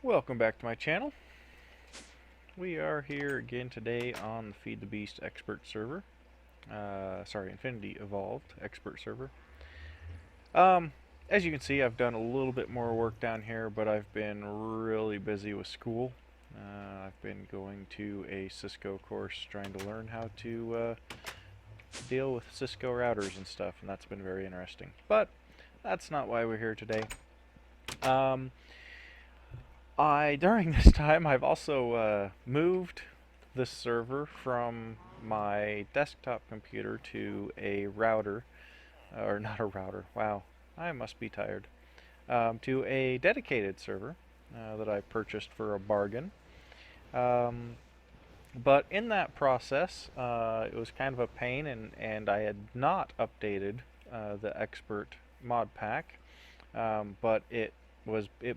Welcome back to my channel. We are here again today on the Feed the Beast Expert server. Sorry, Infinity Evolved Expert server. Um, as you can see, I've done a little bit more work down here, but I've been really busy with school. I've been going to a Cisco course trying to learn how to deal with Cisco routers and stuff, and that's been very interesting. But that's not why we're here today. Um, during this time, I've also moved this server from my desktop computer to a router, or not a router, wow, I must be tired, to a dedicated server that I purchased for a bargain. Um, but in that process, it was kind of a pain, and I had not updated the expert mod pack, but it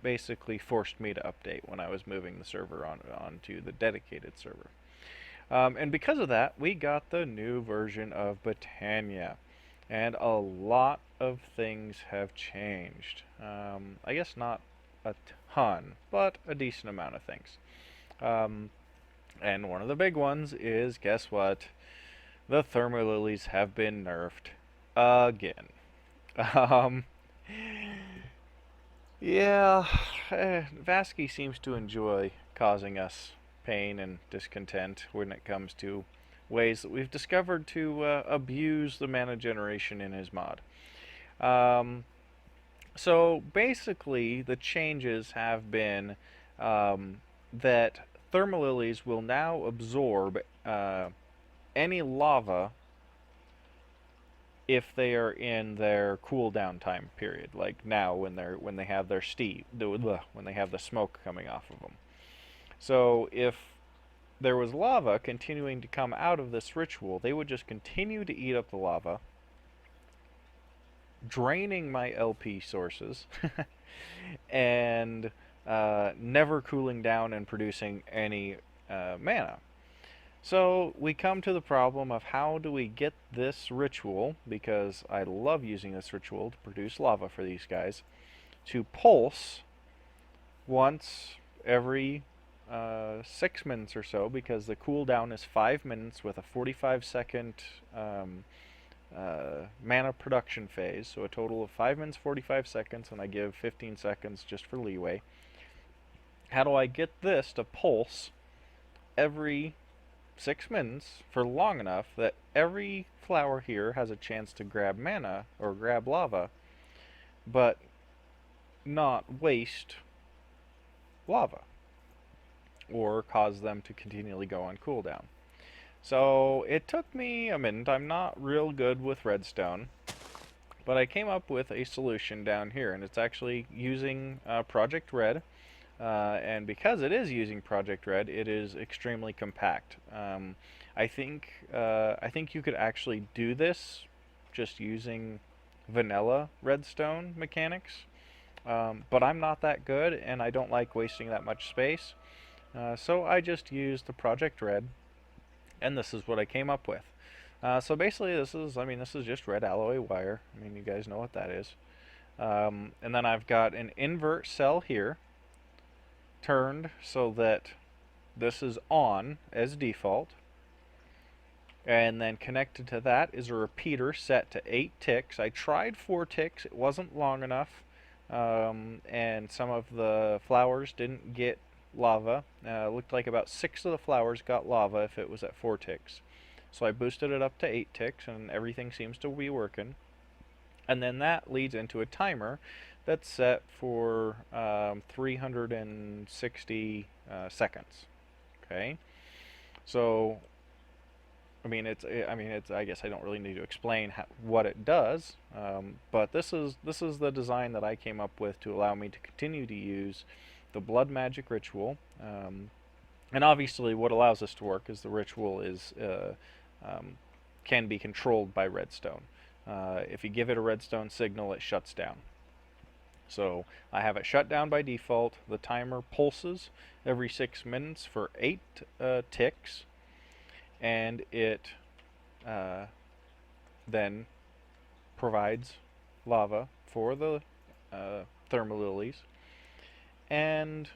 basically forced me to update when I was moving the server onto the dedicated server. And because of that, we got the new version of Botania, and a lot of things have changed. I guess not a ton, but a decent amount of things. Um, and one of the big ones is, guess what? The Thermalillies have been nerfed again. Um, Yeah, Vasky seems to enjoy causing us pain and discontent when it comes to ways that we've discovered to abuse the mana generation in his mod. Um, so basically, the changes have been that Thermalillies will now absorb any lava if they are in their cooldown time period, like now when they have their when they have the smoke coming off of them. So if there was lava continuing to come out of this ritual, they would just continue to eat up the lava, draining my LP sources, and never cooling down and producing any mana. So we come to the problem of how do we get this ritual, because I love using this ritual to produce lava for these guys, to pulse once every 6 minutes or so, because the cooldown is 5 minutes with a 45-second mana production phase, so a total of 5 minutes 45 seconds, and I give 15 seconds just for leeway. How do I get this to pulse every 6 minutes for long enough that every flower here has a chance to grab mana or grab lava, but not waste lava or cause them to continually go on cooldown? So it took me a minute. I'm not real good with redstone, but I came up with a solution down here, and it's actually using Project Red. And because it is using Project Red, it is extremely compact. I think you could actually do this just using vanilla redstone mechanics, but I'm not that good, and I don't like wasting that much space. So I just used the Project Red, and this is what I came up with. So basically, this is just red alloy wire. I mean, you guys know what that is. And then I've got an invert cell here, turned so that this is on as default, and then connected to that is a repeater set to 8 ticks. I tried 4 ticks, it wasn't long enough, and some of the flowers didn't get lava. Looked like about 6 of the flowers got lava if it was at 4 ticks. So I boosted it up to 8 ticks, and everything seems to be working. And then that leads into a timer that's set for 360 seconds. Okay, so I guess I don't really need to explain what it does, but this is the design that I came up with to allow me to continue to use the blood magic ritual. And obviously, what allows this to work is the ritual can be controlled by redstone. If you give it a redstone signal, it shuts down. So I have it shut down by default. The timer pulses every 6 minutes for 8 ticks, and it then provides lava for the Thermalillies. and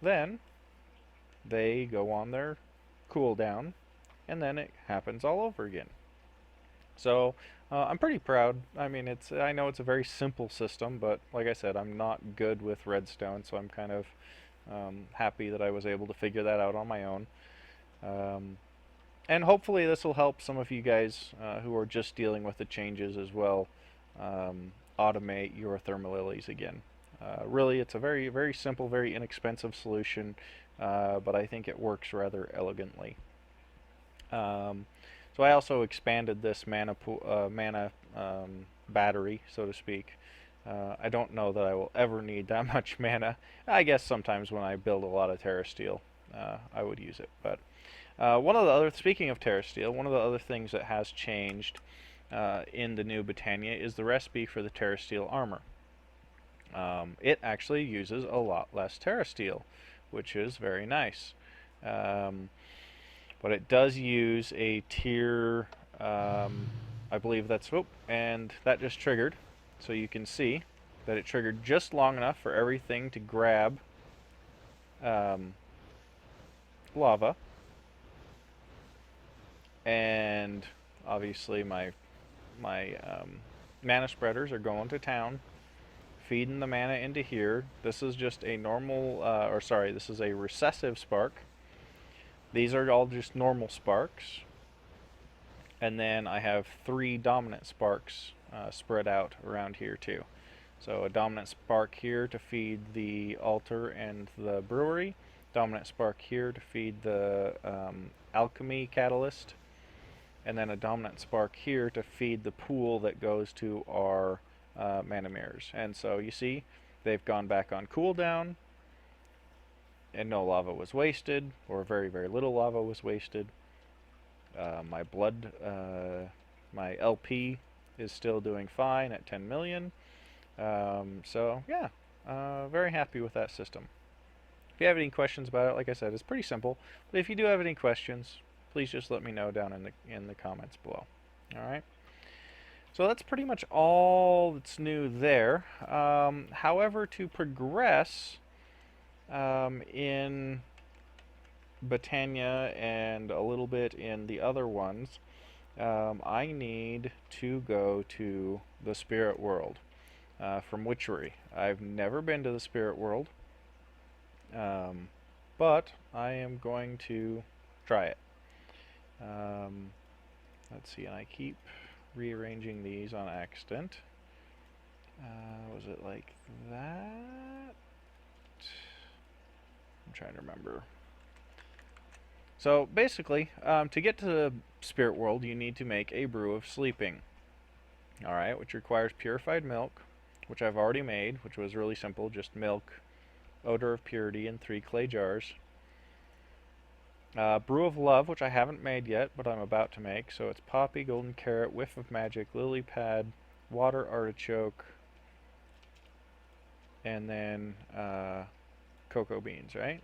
then they go on their cooldown, and then it happens all over again. So I'm pretty proud. I mean, I know it's a very simple system, but like I said, I'm not good with redstone, so I'm kind of happy that I was able to figure that out on my own. Um, and hopefully this will help some of you guys who are just dealing with the changes as well automate your Thermalillies again. Really, it's a very, very simple, very inexpensive solution, but I think it works rather elegantly. Um, so I also expanded this mana battery, so to speak. I don't know that I will ever need that much mana. I guess sometimes when I build a lot of Terra Steel, I would use it. But speaking of Terra Steel, one of the other things that has changed in the new Botania is the recipe for the Terra Steel armor. It actually uses a lot less Terra Steel, which is very nice. But it does use a tier, I believe that's, and that just triggered. So you can see that it triggered just long enough for everything to grab lava. And obviously my mana spreaders are going to town, feeding the mana into here. This is just a normal, this is a recessive spark. These are all just normal sparks. And then I have 3 dominant sparks spread out around here too. So a dominant spark here to feed the altar and the brewery. Dominant spark here to feed the alchemy catalyst. And then a dominant spark here to feed the pool that goes to our mana mirrors. And so you see, they've gone back on cooldown, and no lava was wasted, or very, very little lava was wasted. My LP is still doing fine at 10 million. So yeah, very happy with that system. If you have any questions about it, like I said, it's pretty simple. But if you do have any questions, please just let me know down in the comments below. All right. So that's pretty much all that's new there. However, to progress in Botania and a little bit in the other ones, I need to go to the spirit world from Witchery. I've never been to the spirit world, but I am going to try it. Let's see, and I keep rearranging these on accident. Was it like that? I'm trying to remember. So basically, to get to the spirit world, you need to make a brew of sleeping. Alright, which requires purified milk, which I've already made, which was really simple, just milk, odor of purity, and 3 clay jars. Brew of love, which I haven't made yet, but I'm about to make. So it's poppy, golden carrot, whiff of magic, lily pad, water artichoke, and then cocoa beans, right?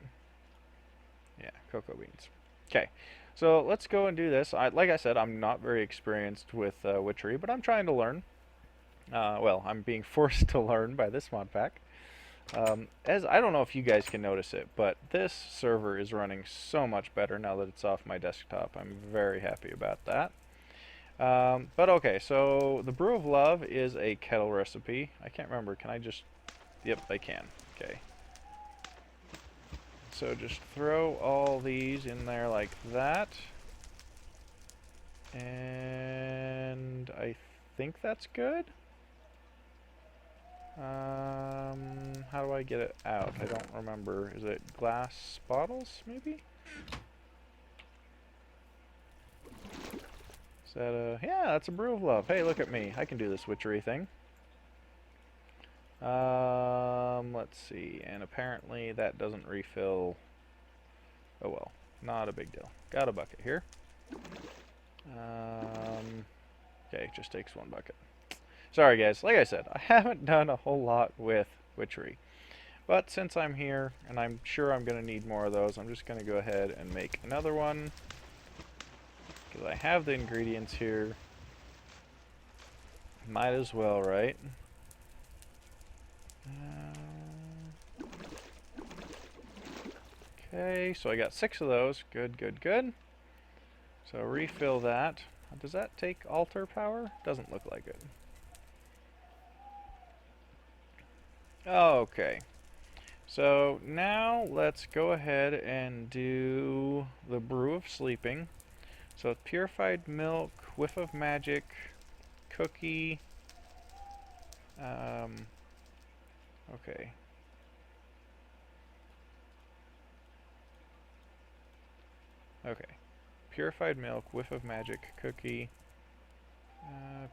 Yeah, cocoa beans. Okay, so let's go and do this. Like I said, I'm not very experienced with Witchery, but I'm trying to learn. Well, I'm being forced to learn by this mod pack. As I don't know if you guys can notice it, but this server is running so much better now that it's off my desktop. I'm very happy about that. But okay, so the Brew of Love is a kettle recipe. I can't remember. Can I just... Yep, I can. Okay. So just throw all these in there like that. And I think that's good. How do I get it out? I don't remember. Is it glass bottles, maybe? Is that a... Yeah, that's a Brew of Love. Hey, look at me. I can do this witchery thing. Let's see. And apparently that doesn't refill... Oh well. Not a big deal. Got a bucket here. Okay, it just takes 1 bucket. Sorry guys, like I said, I haven't done a whole lot with Witchery. But since I'm here, and I'm sure I'm going to need more of those, I'm just going to go ahead and make another one. Because I have the ingredients here. Might as well, right? Okay, so I got 6 of those. Good, good, good. So refill that. Does that take altar power? Doesn't look like it. Okay. So now let's go ahead and do the brew of sleeping. So purified milk, whiff of magic, cookie. Okay. Okay. Purified milk, whiff of magic, cookie.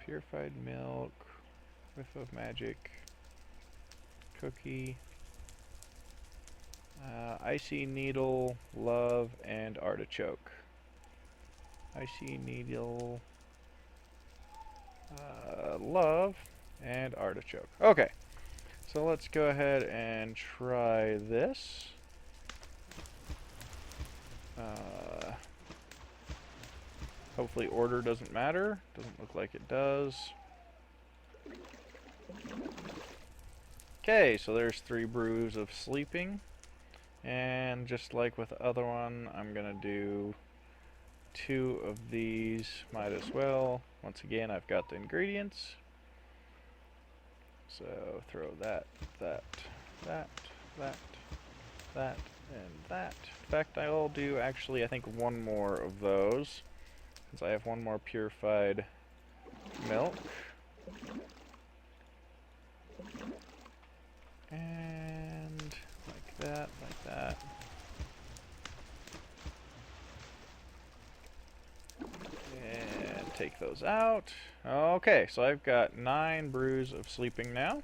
Purified milk, whiff of magic, cookie. Icy needle, love, and artichoke. Icy needle, love, and artichoke. Okay, so let's go ahead and try this. Hopefully order doesn't matter. Doesn't look like it does. Okay, so there's 3 brews of sleeping. And just like with the other one, I'm gonna do 2 of these. Might as well. Once again, I've got the ingredients. So throw that, that, that, that, that, and that. In fact, I'll do actually, I think, 1 more of those. Since I have 1 more purified milk. And like that, like that. And take those out. Okay, so I've got 9 brews of sleeping now.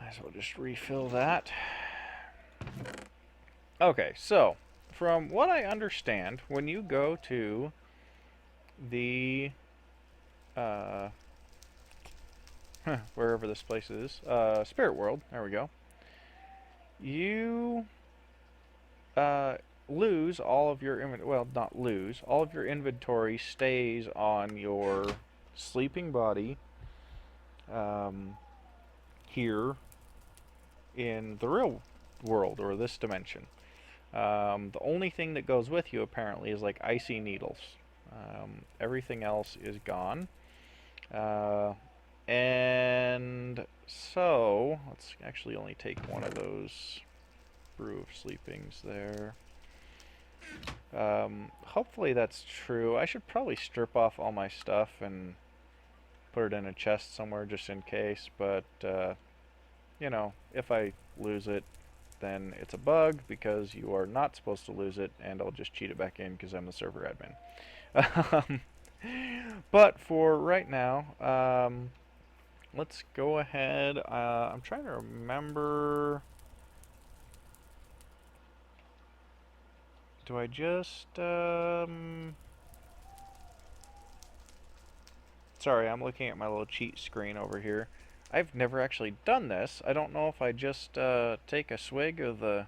Might as well just refill that. Okay, so from what I understand, when you go to the wherever this place is, Spirit World, there we go, you lose all of your well, not lose, all of your inventory stays on your sleeping body here in the real world, or this dimension. The only thing that goes with you apparently is like icy needles. Everything else is gone. And so let's actually only take 1 of those brew of sleepings there. Hopefully that's true. I should probably strip off all my stuff and put it in a chest somewhere just in case, but you know, if I lose it, then it's a bug, because you are not supposed to lose it, and I'll just cheat it back in because I'm the server admin. But for right now, let's go ahead. I'm trying to remember. Do I just, sorry, I'm looking at my little cheat screen over here. I've never actually done this. I don't know if I just take a swig of the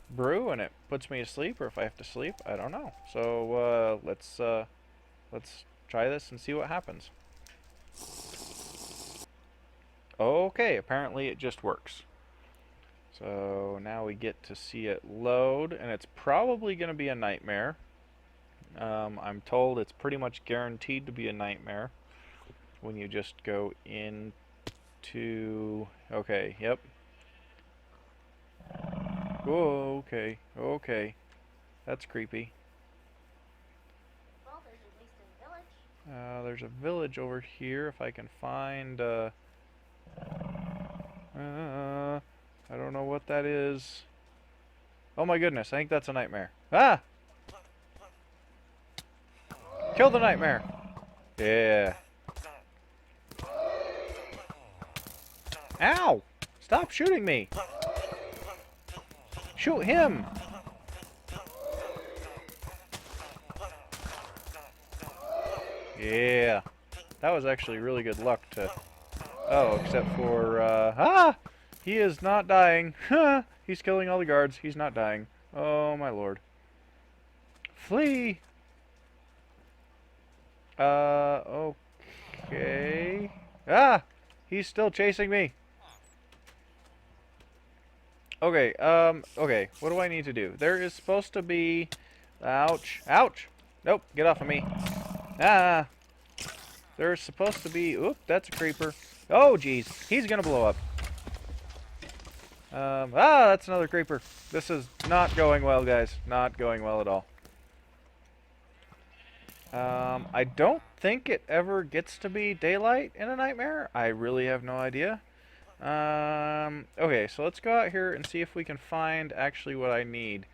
brew and it puts me to sleep, or if I have to sleep. I don't know. So let's try this and see what happens. Okay, apparently it just works. So now we get to see it load, and it's probably going to be a nightmare. I'm told it's pretty much guaranteed to be a nightmare when you just go into... Okay, yep. Oh, okay, okay. That's creepy. Well, there's at least a village. There's a village over here if I can find... I don't know what that is. Oh my goodness, I think that's a nightmare. Ah! Kill the nightmare! Yeah. Ow! Stop shooting me! Shoot him! Yeah. That was actually really good luck to... Oh, except for, he is not dying. He's killing all the guards. He's not dying. Oh, my lord. Flee! Okay. Ah! He's still chasing me. Okay, okay, what do I need to do? There is supposed to be... Ouch. Ouch! Nope, get off of me. Ah! There's supposed to be... Oop, that's a creeper. Oh, jeez. He's gonna blow up. That's another creeper. This is not going well, guys. Not going well at all. I don't think it ever gets to be daylight in a nightmare. I really have no idea. Okay, so let's go out here and see if we can find actually what I need.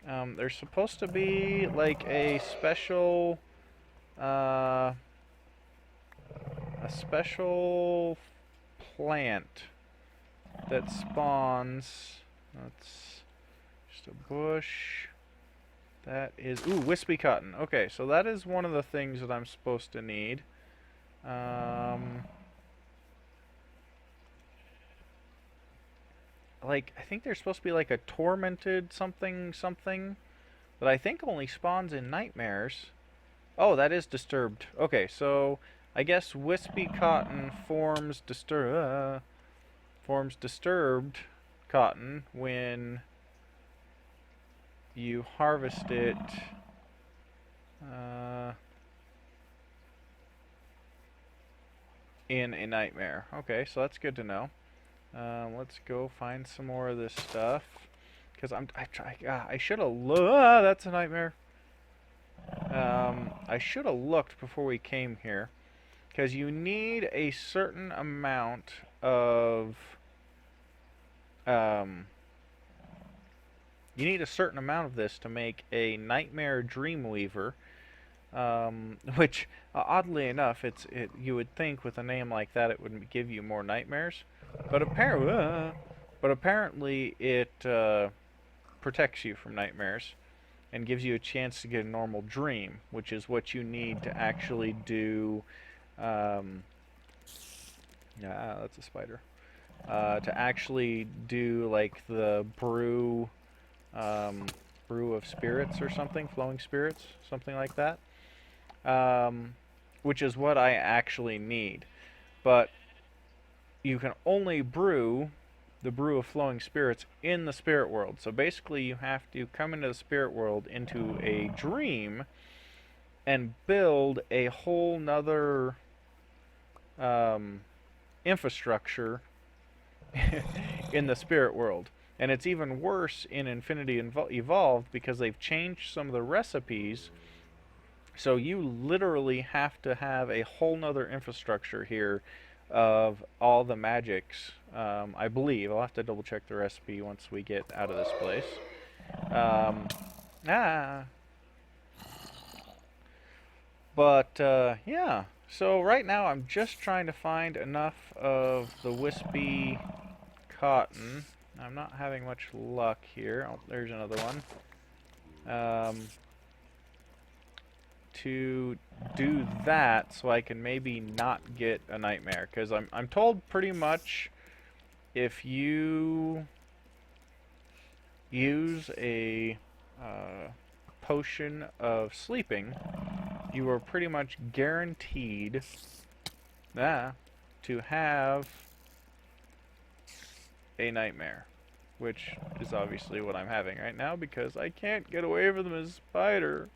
There's supposed to be like uh, a special plant that spawns. That's just a bush. That is, ooh, wispy cotton. Okay, so that is one of the things that I'm supposed to need. Like, I think there's supposed to be like a tormented something something that I think only spawns in nightmares. Oh, that is disturbed. Okay, so I guess wispy cotton forms disturbed cotton when you harvest it uh, in a nightmare. Okay, so that's good to know. Let's go find some more of this stuff. Because I should have that's a nightmare. I should have looked before we came here. Because you need a certain amount of, um, you need a certain amount of this to make a nightmare dreamweaver. Which, oddly enough, you would think with a name like that it would give you more nightmares. But apparently it protects you from nightmares and gives you a chance to get a normal dream, which is what you need to actually do. That's a spider. To actually do like the brew of spirits or something, flowing spirits, something like that. Which is what I actually need. But you can only brew the brew of flowing spirits in the spirit world. So basically you have to come into the spirit world into a dream and build a whole nother infrastructure in the spirit world. And it's even worse in Infinity Evolved because they've changed some of the recipes. So you literally have to have a whole nother infrastructure here of all the magics. I believe I'll have to double check the recipe once we get out of this place. Um, ah, but yeah. So right now I'm just trying to find enough of the wispy cotton. I'm not having much luck here. Oh, there's another one. To do that so I can maybe not get a nightmare, because I'm told pretty much if you use a potion of sleeping, you are pretty much guaranteed to have a nightmare, which is obviously what I'm having right now because I can't get away from this spider.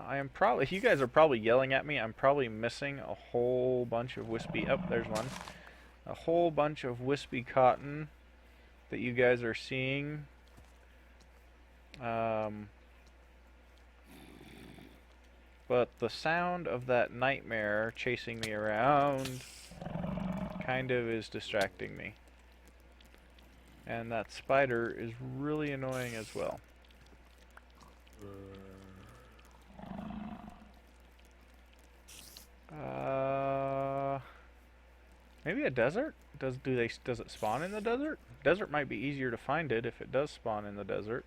I am probably, you guys are probably yelling at me, I'm probably missing a whole bunch of wispy, oh, there's one. A whole bunch of wispy cotton that you guys are seeing. But the sound of that nightmare chasing me around kind of is distracting me. And that spider is really annoying as well. Maybe a desert? Does it spawn in the desert? Desert might be easier to find it if it does spawn in the desert.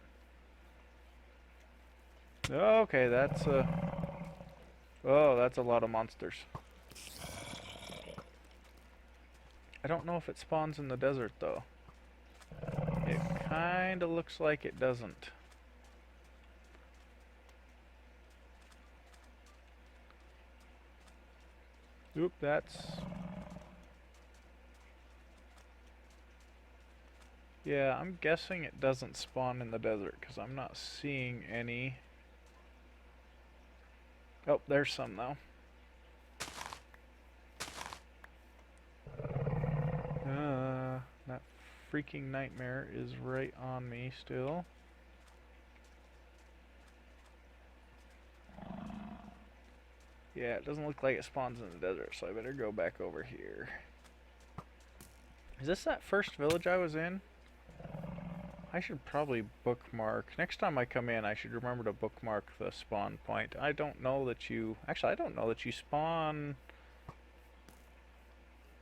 Okay, that's that's a lot of monsters. I don't know if it spawns in the desert though. It kinda looks like it doesn't. Oop, that's Yeah, I'm guessing it doesn't spawn in the desert because I'm not seeing any. Oh, there's some though. That freaking nightmare is right on me still. Yeah, it doesn't look like it spawns in the desert, so I better go back over here. Is this that first village I was in? I should probably bookmark. Next time I come in, I should remember to bookmark the spawn point. I don't know that you... Actually, I don't know that you spawn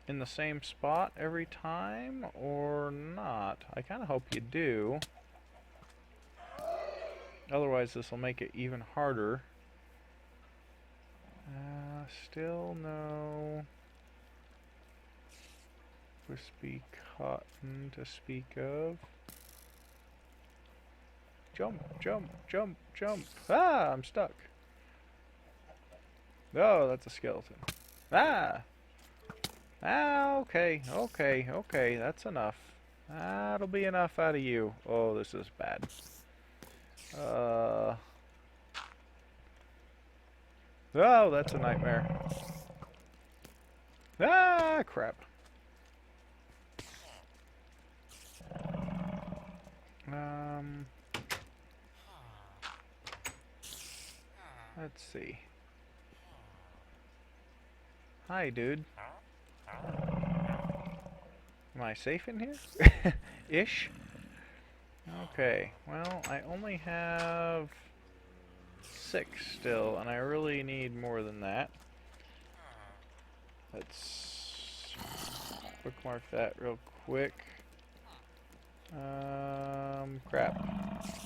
in the same spot every time or not. I kind of hope you do. Otherwise, this will make it even harder. Still no wispy cotton to speak of. Jump, jump, jump, jump. Ah, I'm stuck. Oh, that's a skeleton. Ah! Ah, okay, okay, okay, that's enough. That'll be enough out of you. Oh, this is bad. Oh, that's a nightmare. Ah, crap. Um, let's see. Hi, dude. Am I safe in here? Ish? Okay, well, I only have 6 still, and I really need more than that. Let's bookmark that real quick. Crap.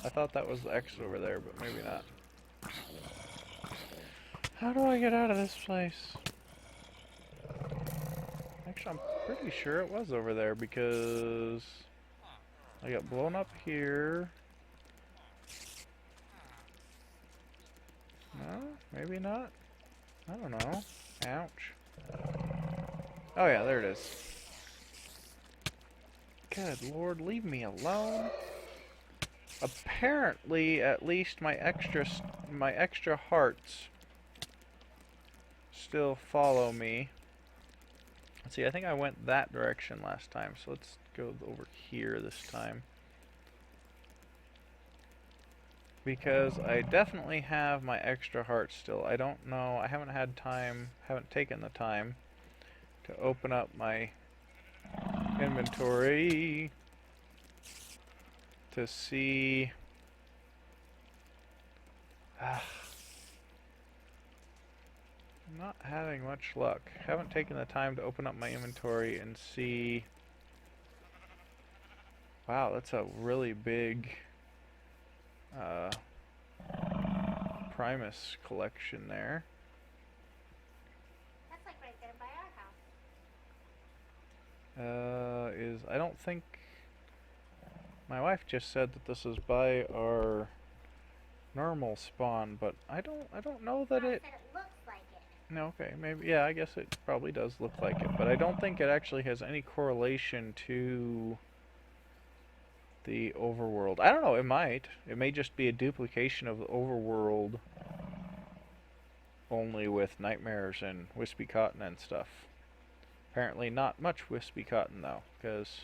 I thought that was the exit over there, but maybe not. How do I get out of this place? Actually, I'm pretty sure it was over there because I got blown up here. No, maybe not. I don't know. Ouch. Oh yeah, there it is. Good Lord, leave me alone. Apparently, at least my extra hearts still follow me. Let's see, I think I went that direction last time, so let's go over here this time. Because I definitely have my extra hearts still. I don't know, I haven't had time, haven't taken the time to open up my inventory to see. I'm not having much luck. Haven't taken the time to open up my inventory and see. Wow, that's a really big Primus collection there. That's like right there by our house. I don't think my wife just said that this is by our normal spawn, but I don't know that I it. said it looks like it. No, okay, maybe, yeah, I guess it probably does look like it, but I don't think it actually has any correlation to the overworld. I don't know, it might. It may just be a duplication of the overworld, only with nightmares and wispy cotton and stuff. Apparently not much wispy cotton, though, because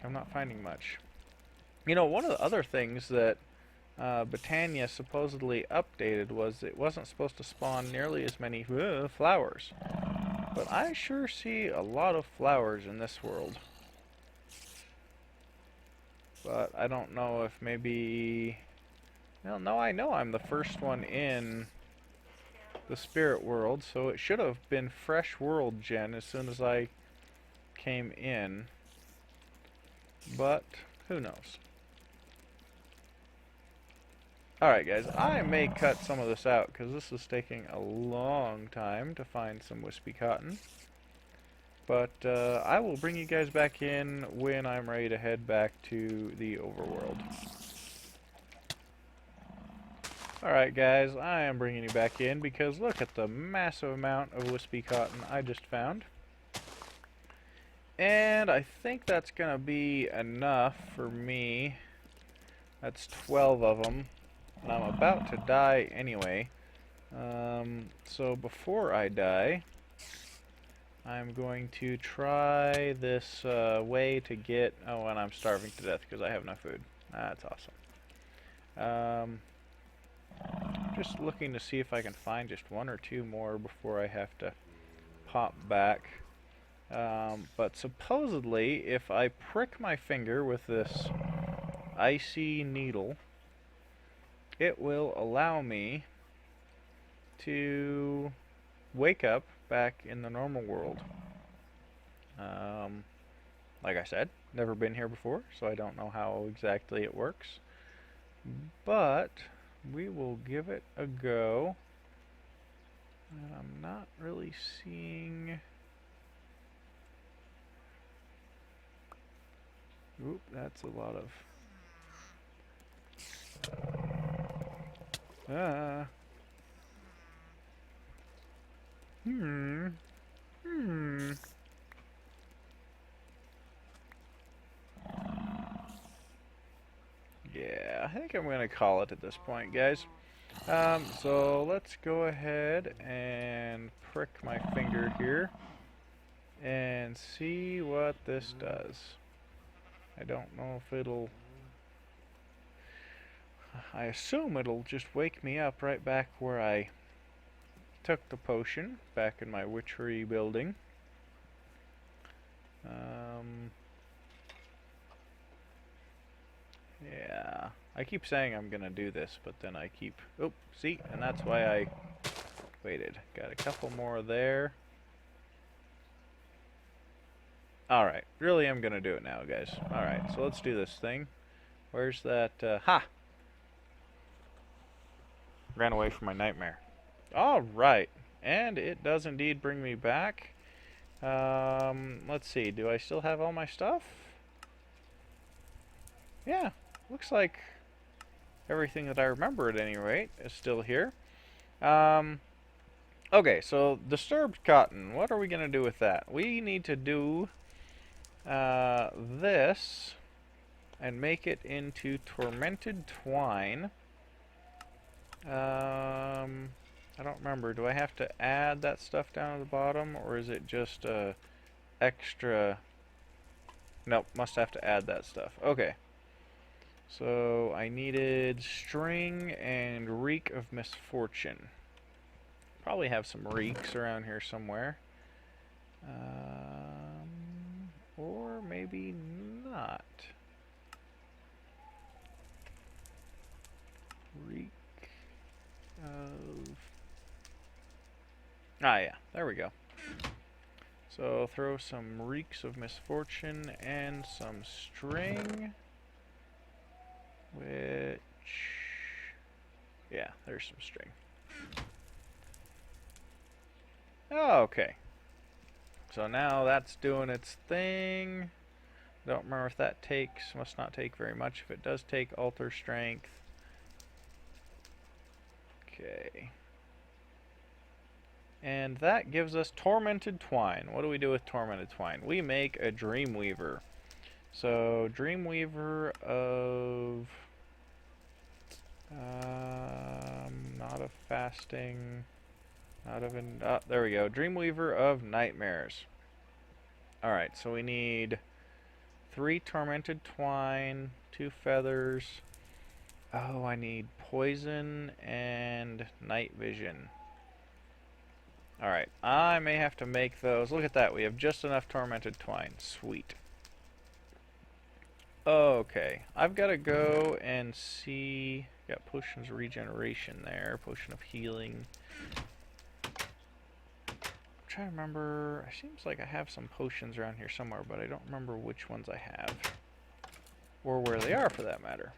I'm not finding much. You know, one of the other things that Botania supposedly updated was it wasn't supposed to spawn nearly as many flowers. But I sure see a lot of flowers in this world. But I don't know if maybe... Well, no, I know I'm the first one in the spirit world, so it should have been fresh world gen as soon as I came in. But who knows? Alright guys, I may cut some of this out because this is taking a long time to find some wispy cotton. But I will bring you guys back in when I'm ready to head back to the overworld. Alright guys, I am bringing you back in because look at the massive amount of wispy cotton I just found. And I think that's going to be enough for me. That's 12 of them. And I'm about to die anyway. So before I die, I'm going to try this way to get... Oh, and I'm starving to death because I have no food. That's awesome. Just looking to see if I can find just one or two more before I have to pop back. But supposedly, if I prick my finger with this icy needle, it will allow me to wake up back in the normal world. Like I said, never been here before, so I don't know how exactly it works. But we will give it a go. And I'm not really seeing... Oop, that's a lot of... Ah. Hmm. Yeah, I think I'm going to call it at this point, guys. So let's go ahead and prick my finger here and see what this does. I don't know if it'll... I assume it'll just wake me up right back where I took the potion, back in my Witchery building. Yeah, I keep saying I'm gonna do this, but then I keep... Oh, see? And that's why I waited. Got a couple more there. Alright, really I'm gonna do it now, guys. Alright, so let's do this thing. Where's that... Ha! Ran away from my nightmare. Alright, and it does indeed bring me back. Let's see, do I still have all my stuff? Yeah, looks like everything that I remember at any rate is still here. Okay, so disturbed cotton, what are we going to do with that? We need to do this and make it into tormented twine. I don't remember, do I have to add that stuff down at the bottom, or is it just extra? Nope, must have to add that stuff. Okay. So I needed string and reek of misfortune. Probably have some reeks around here somewhere. Or maybe not. Reek of... Ah, yeah, there we go. So throw some reeks of misfortune and some string. Which... Yeah, there's some string. Oh, okay. So now that's doing its thing. Don't remember if that takes, must not take very much. If it does take alter strength. Okay. And that gives us tormented twine. What do we do with tormented twine? We make a dreamweaver. So dreamweaver of not of fasting, not of there we go. Dreamweaver of nightmares. Alright, so we need 3 tormented twine, 2 feathers. Oh, I need poison and night vision. Alright, I may have to make those. Look at that, we have just enough tormented twine. Sweet. Okay, I've got to go and see... Got potions of regeneration there, potion of healing. I'm trying to remember... It seems like I have some potions around here somewhere, but I don't remember which ones I have. Or where they are, for that matter.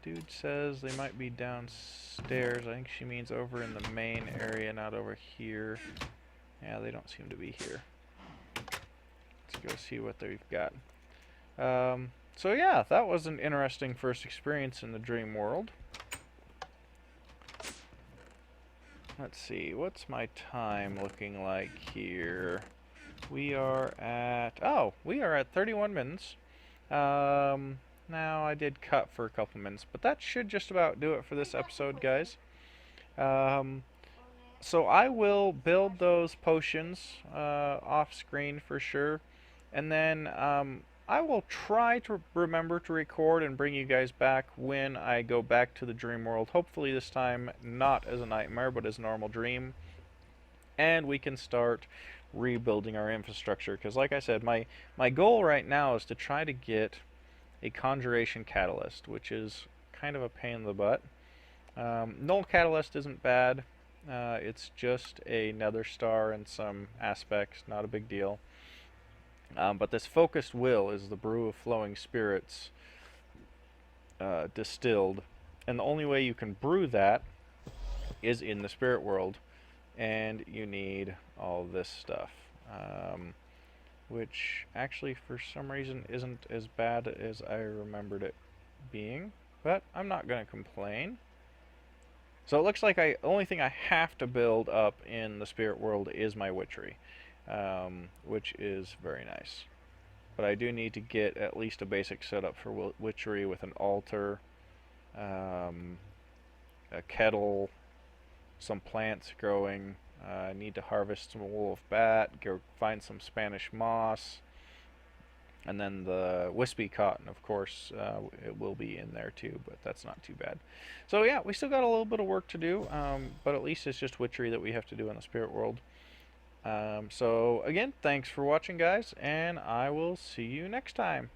Dude says they might be downstairs. I think she means over in the main area, not over here. Yeah, they don't seem to be here. Let's go see what they've got. So yeah, that was an interesting first experience in the dream world. let's see, what's my time looking like here? We are at, oh, we are at 31 minutes. Now I did cut for a couple minutes, but that should just about do it for this episode, guys. Um, so I will build those potions off screen for sure, and then I will try to remember to record and bring you guys back when I go back to the dream world. Hopefully this time not as a nightmare, but as a normal dream, and we can start rebuilding our infrastructure. Because like I said, my goal right now is to try to get a conjuration catalyst, which is kind of a pain in the butt. Null catalyst isn't bad. It's just a nether star in some aspects, not a big deal. But this focused will is the brew of flowing spirits distilled, and the only way you can brew that is in the spirit world, and you need all this stuff, which actually for some reason isn't as bad as I remembered it being, but I'm not going to complain. So it looks like the only thing I have to build up in the spirit world is my witchery, which is very nice. But I do need to get at least a basic setup for witchery with an altar, um, a kettle, some plants growing. I need to harvest some wolf bat, go find some Spanish moss, and then the wispy cotton, of course, it will be in there too, but that's not too bad. So yeah, we still got a little bit of work to do, but at least it's just witchery that we have to do in the spirit world. So again, thanks for watching, guys, and I will see you next time.